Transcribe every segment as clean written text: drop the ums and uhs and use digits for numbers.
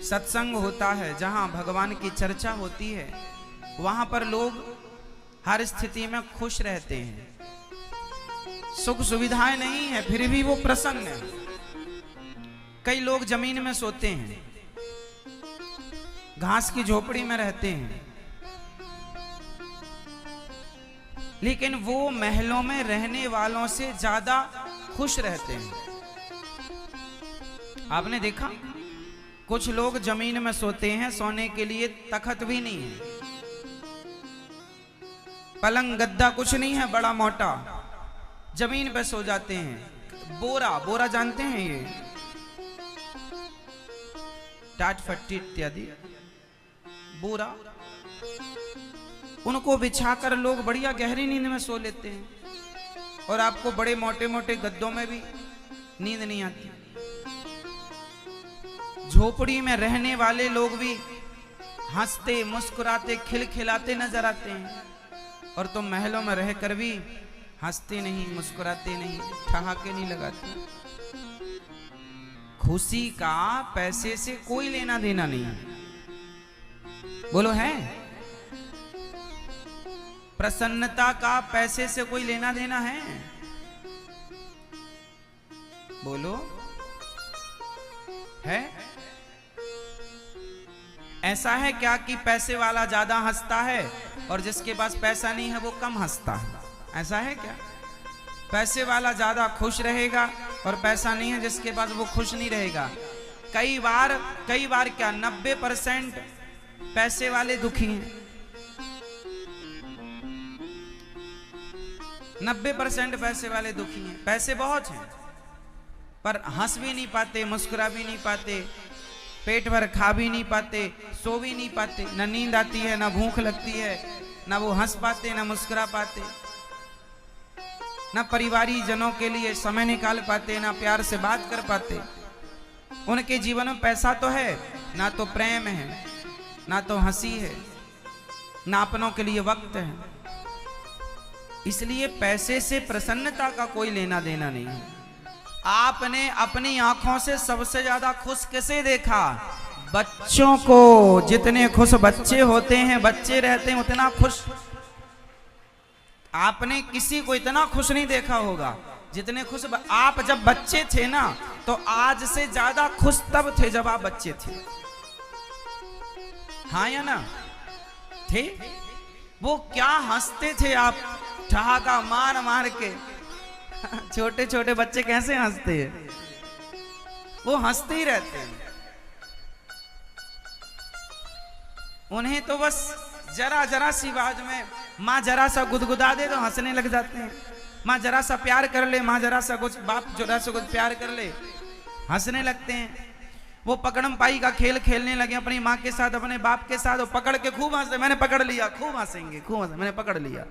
सत्संग होता है, जहाँ भगवान की चर्चा होती है, वहां पर लोग हर स्थिति में खुश रहते हैं। सुख सुविधाएं नहीं है फिर भी वो प्रसन्न है। कई लोग जमीन में सोते हैं, घास की झोपड़ी में रहते हैं, लेकिन वो महलों में रहने वालों से ज्यादा खुश रहते हैं। आपने देखा कुछ लोग जमीन में सोते हैं, सोने के लिए तखत भी नहीं है, पलंग गद्दा कुछ नहीं है बड़ा मोटा, जमीन पे सो जाते हैं। बोरा, बोरा जानते हैं, ये टाट फट्टी इत्यादि बोरा, उनको बिछाकर लोग बढ़िया गहरी नींद में सो लेते हैं। और आपको बड़े मोटे मोटे गद्दों में भी नींद नहीं आती। झोपड़ी में रहने वाले लोग भी हंसते मुस्कुराते खिलखिलाते नजर आते हैं, और तुम महलों में रहकर भी हंसते नहीं, मुस्कुराते नहीं, ठहाके नहीं लगाते। खुशी का पैसे से कोई लेना देना नहीं है। बोलो है? प्रसन्नता का पैसे से कोई लेना देना है? बोलो है? ऐसा है क्या कि पैसे वाला ज्यादा हंसता है और जिसके पास पैसा नहीं है वो कम हंसता है? ऐसा है क्या? पैसे वाला ज्यादा खुश रहेगा और पैसा नहीं है जिसके पास वो खुश नहीं रहेगा। कई बार क्या 90% पैसे वाले दुखी हैं, 90% पैसे वाले दुखी हैं। पैसे बहुत हैं पर हंस भी नहीं पाते, मुस्कुरा भी नहीं पाते, पेट भर खा भी नहीं पाते, सो भी नहीं पाते, न नींद आती है, न भूख लगती है, न वो हंस पाते, न मुस्कुरा पाते, न परिवारी जनों के लिए समय निकाल पाते, न प्यार से बात कर पाते। उनके जीवन में पैसा तो है, ना तो प्रेम है, ना तो हंसी है, ना अपनों के लिए वक्त है। इसलिए पैसे से प्रसन्नता का कोई लेना देना नहीं है। आपने अपनी आंखों से सबसे ज्यादा खुश किसे देखा? बच्चों को। जितने खुश बच्चे होते हैं, बच्चे रहते हैं, उतना खुश आपने किसी को इतना खुश नहीं देखा होगा जितने खुश आप जब बच्चे थे ना, तो आज से ज्यादा खुश तब थे जब आप बच्चे थे। हाँ या ना? थे? वो क्या हंसते थे आप, ठहाका मार मार के। छोटे छोटे बच्चे कैसे हंसते हैं? वो हंसते ही रहते हैं। उन्हें तो बस जरा जरा सी बात में माँ जरा सा गुदगुदा दे तो हंसने लग जाते हैं। माँ जरा सा प्यार कर ले, माँ जरा सा कुछ, बाप जरा सा कुछ प्यार कर ले, हंसने लगते हैं। वो पकड़म पाई का खेल खेलने लगे अपनी माँ के साथ, अपने बाप के साथ, वो पकड़ के खूब हंसते, मैंने पकड़ लिया, खूब हंसेंगे, खूब हंसे, मैंने पकड़ लिया।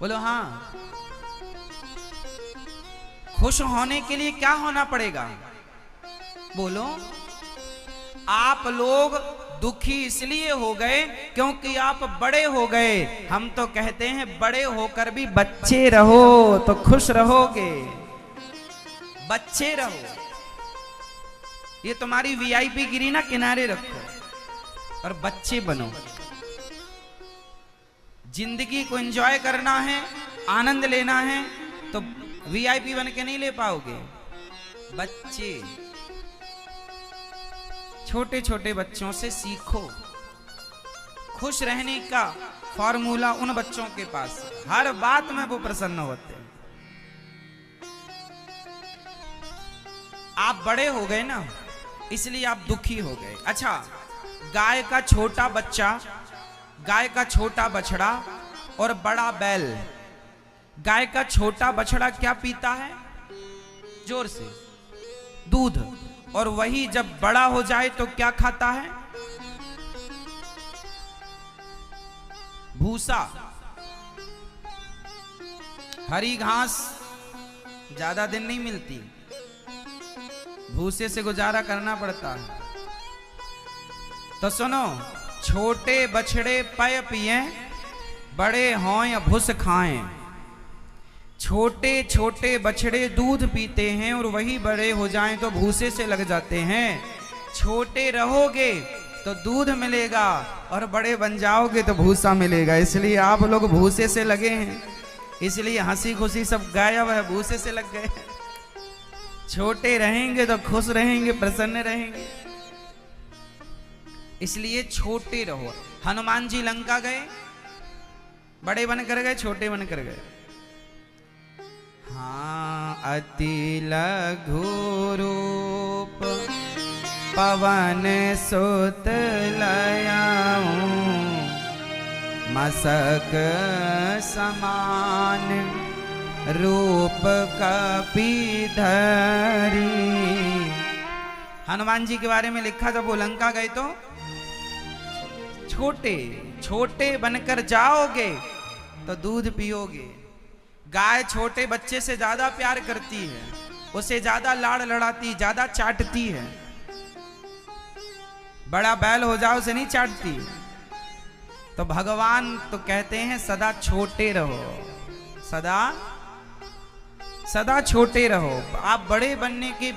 बोलो हाँ। खुश होने के लिए क्या होना पड़ेगा? बोलो। आप लोग दुखी इसलिए हो गए क्योंकि आप बड़े हो गए। हम तो कहते हैं बड़े होकर भी बच्चे रहो तो खुश रहोगे। बच्चे रहो। ये तुम्हारी वीआईपी गिरी ना किनारे रखो और बच्चे बनो। जिंदगी को एंजॉय करना है, आनंद लेना है, तो वीआईपी बन के नहीं ले पाओगे। बच्चे, छोटे छोटे बच्चों से सीखो। खुश रहने का फॉर्मूला उन बच्चों के पास, हर बात में वो प्रसन्न होते हैं। आप बड़े हो गए ना, इसलिए आप दुखी हो गए। अच्छा, गाय का छोटा बच्चा, गाय का छोटा बछड़ा और बड़ा बैल। गाय का छोटा बछड़ा क्या पीता है? जोर से दूध। और वही जब बड़ा हो जाए तो क्या खाता है? भूसा। हरी घास ज्यादा दिन नहीं मिलती, भूसे से गुजारा करना पड़ता है। तो सुनो, छोटे बछड़े पय पिए, बड़े हों या भूस खाएं। छोटे छोटे बछड़े दूध पीते हैं और वही बड़े हो जाएं तो भूसे से लग जाते हैं। छोटे रहोगे तो दूध मिलेगा और बड़े बन जाओगे तो भूसा मिलेगा। इसलिए आप लोग भूसे से लगे हैं, इसलिए हंसी खुशी सब गायब है, भूसे से लग गए। छोटे रहेंगे तो खुश रहेंगे, प्रसन्न रहेंगे, इसलिए छोटे रहो। हनुमान जी लंका गए, बड़े बनकर गए, छोटे बनकर गए। हाँ, अति लघु रूप पवन सुत लयाऊं, मसक समान रूप कपिधरी। हनुमान जी के बारे में लिखा, जब वो लंका गए तो छोटे छोटे बनकर जाओगे तो दूध पियोगे। गाय छोटे बच्चे से ज्यादा प्यार करती है, उसे ज्यादा लाड़ लड़ाती, ज्यादा चाटती है। बड़ा बैल हो जाओ उसे नहीं चाटती। तो भगवान तो कहते हैं सदा छोटे रहो, सदा सदा छोटे रहो। आप बड़े बनने की,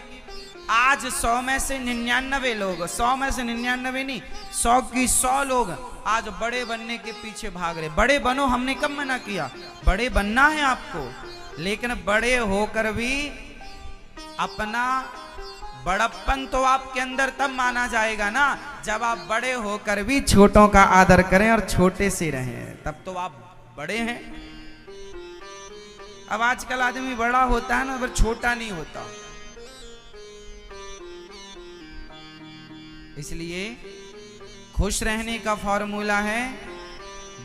आज 100 में से 99 लोग, 100 में से 99 नहीं, 100 की 100 लोग आज बड़े बनने के पीछे भाग रहे। बड़े बनो, हमने कब मना किया? बड़े बनना है आपको, लेकिन बड़े होकर भी अपना बड़प्पन तो आपके अंदर तब माना जाएगा ना, जब आप बड़े होकर भी छोटों का आदर करें और छोटे से रहें, तब तो आप बड़े हैं। अब आजकल आदमी बड़ा होता है ना, पर छोटा नहीं होता। इसलिए खुश रहने का फॉर्मूला है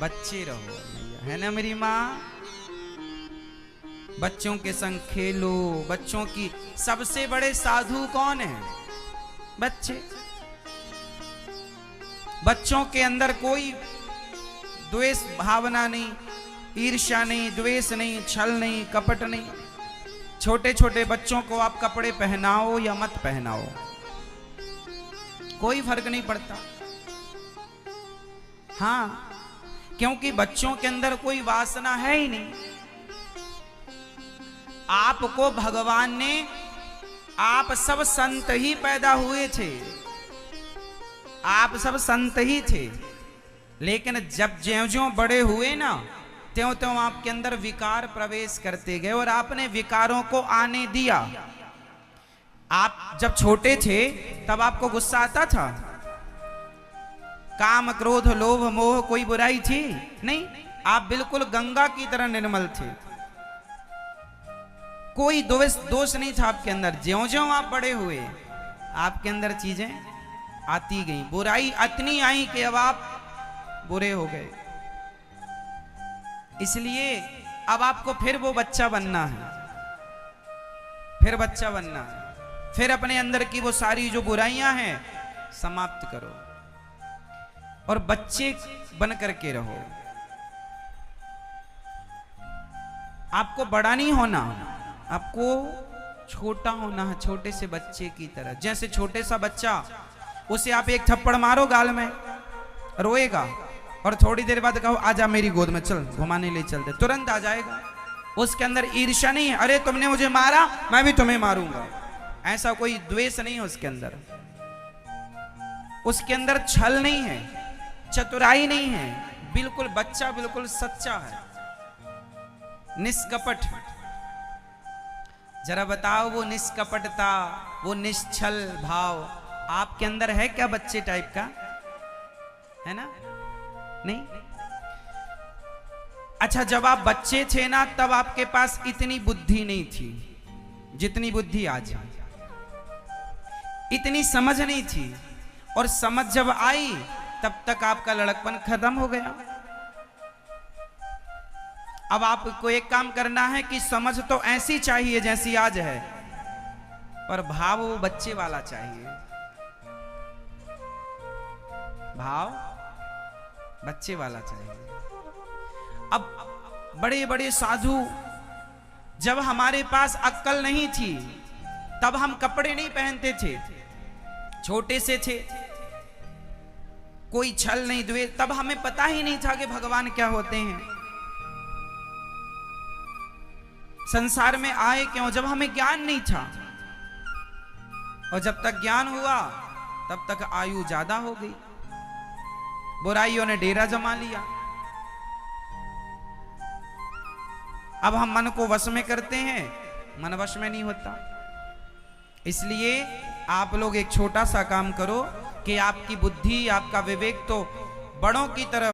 बच्चे रहो, है ना मेरी माँ? बच्चों के संग खेलो। बच्चों की सबसे बड़े साधु कौन है? बच्चे। बच्चों के अंदर कोई द्वेष भावना नहीं, ईर्ष्या नहीं, द्वेष नहीं, छल नहीं, कपट नहीं। छोटे छोटे बच्चों को आप कपड़े पहनाओ या मत पहनाओ, कोई फर्क नहीं पड़ता। हाँ, क्योंकि बच्चों के अंदर कोई वासना है ही नहीं। आपको भगवान ने, आप सब संत ही पैदा हुए थे, आप सब संत ही थे, लेकिन जब ज्यों-ज्यों बड़े हुए ना, त्यों-त्यों आपके अंदर विकार प्रवेश करते गए और आपने विकारों को आने दिया। आप जब छोटे थे तब आपको गुस्सा आता था? काम, क्रोध, लोभ, मोह, कोई बुराई थी नहीं? आप बिल्कुल गंगा की तरह निर्मल थे, कोई दोष नहीं था आपके अंदर। ज्यों-ज्यों आप बड़े हुए, आपके अंदर चीजें आती गई, बुराई इतनी आई कि अब आप बुरे हो गए। इसलिए अब आपको फिर वो बच्चा बनना है, फिर बच्चा बनना है, फिर अपने अंदर की वो सारी जो बुराइयां हैं समाप्त करो और बच्चे बन करके रहो। आपको बड़ा नहीं होना, आपको छोटा होना है, छोटे से बच्चे की तरह। जैसे छोटे सा बच्चा, उसे आप एक थप्पड़ मारो गाल में, रोएगा, और थोड़ी देर बाद कहो आजा मेरी गोद में, चल घुमाने ले चलते, तुरंत आ जाएगा। उसके अंदर ईर्ष्या नहीं है, अरे तुमने मुझे मारा मैं भी तुम्हें मारूंगा, ऐसा कोई द्वेष नहीं है उसके अंदर। उसके अंदर छल नहीं है, चतुराई नहीं है, बिल्कुल बच्चा बिल्कुल सच्चा है, निष्कपट। जरा बताओ वो निष्कपटता, वो निश्चल भाव आपके अंदर है क्या? बच्चे टाइप का है ना? नहीं? अच्छा, जब आप बच्चे थे ना, तब आपके पास इतनी बुद्धि नहीं थी जितनी बुद्धि आज है, इतनी समझ नहीं थी, और समझ जब आई तब तक आपका लड़कपन खत्म हो गया। अब आपको एक काम करना है कि समझ तो ऐसी चाहिए जैसी आज है, पर भाव वो बच्चे वाला चाहिए, भाव बच्चे वाला चाहिए। अब बड़े बड़े साधु, जब हमारे पास अक्ल नहीं थी तब हम कपड़े नहीं पहनते थे, छोटे से थे, कोई छल नहीं, द्वेष, तब हमें पता ही नहीं था कि भगवान क्या होते हैं, संसार में आए क्यों, जब हमें ज्ञान नहीं था। और जब तक ज्ञान हुआ तब तक आयु ज्यादा हो गई, बुराइयों ने डेरा जमा लिया। अब हम मन को वश में करते हैं, मन वश में नहीं होता। इसलिए आप लोग एक छोटा सा काम करो कि आपकी बुद्धि, आपका विवेक तो बड़ों की तरफ